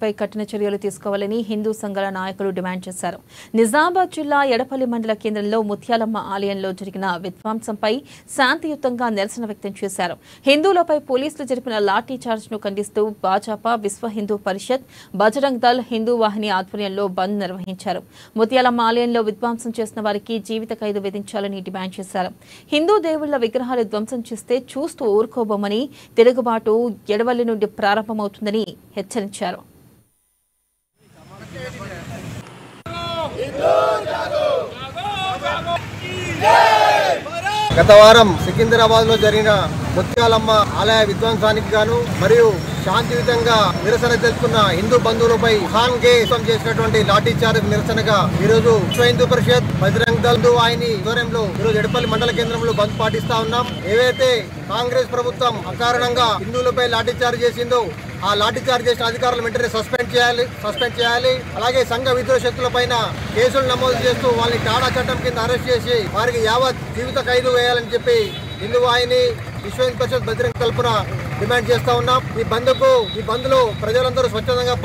వారిపై కఠిన చర్యలు తీసుకోవాలని హిందూ సంఘాల నాయకులు డిమాండ్ చేశారు. నిజామాబాద్ జిల్లా ఎడపల్లి మండల కేంద్రంలో ముత్యాలమ్మ ఆలయంలో జరిగిన విధ్వంసంపై శాంతియుతంగా నిరసన వ్యక్తం చేశారు. హిందువులపై పోలీసులు జరిపిన లాఠీ చార్జ్ను ఖండిస్తూ భాజపా, విశ్వ హిందూ పరిషత్, బజరంగ్ దళ్, హిందూ వాహిని ఆధ్వర్యంలో బంద్ నిర్వహించారు. ముత్యాలమ్మ ఆలయంలో విధ్వంసం చేసిన వారికి జీవిత ఖైదు విధించాలని డిమాండ్ చేశారు. హిందూ దేవుళ్ల విగ్రహాలు ధ్వంసం చేస్తే చూస్తూ ఊరుకోబోమని, తిరుగుబాటు ఎడవల్లి నుండి ప్రారంభమవుతుందని హెచ్చరించారు. గత వారం సికింద్రాబాద్ లో జరిగిన ముత్యాలమ్మ ఆలయ విధ్వంసానికి గాను మరియు శాంతియుతంగా నిరసన తెలుపుకున్న హిందూ బంధువులపై ఖాన్ గే చేసినటువంటి లాఠీ చార్జ్ నిరసనగా ఈరోజు విశ్వ హిందూ పరిషత్, బజరంగ్ దళ్ ఆయన ఆధ్వర్యంలో ఈరోజు ఎడపల్లి మండల కేంద్రంలో బంద్ పాటిస్తా ఉన్నాం. ఏవైతే కాంగ్రెస్ ప్రభుత్వం అకారణంగా హిందువులపై లాఠీ చార్జ్ చేసిందో ఆ లాఠీ చార్జ్ చేసిన అధికారులు వెంటనే సస్పెండ్ చేయాలి. అలాగే సంఘ విద్రోహ శక్తులపైన కేసులు నమోదు చేస్తూ వాళ్ళని టాడా చట్టం కింద అరెస్ట్ చేసి వారికి యావత్ జీవిత ఖైదు వేయాలని చెప్పి హిందూ వాహిని, విశ్వ హిందూ పరిషత్, బజరంగ్ తరపున డిమాండ్ చేస్తా ఉన్నాం. ఈ బంద్ లో ప్రజలందరూ స్వచ్ఛందంగా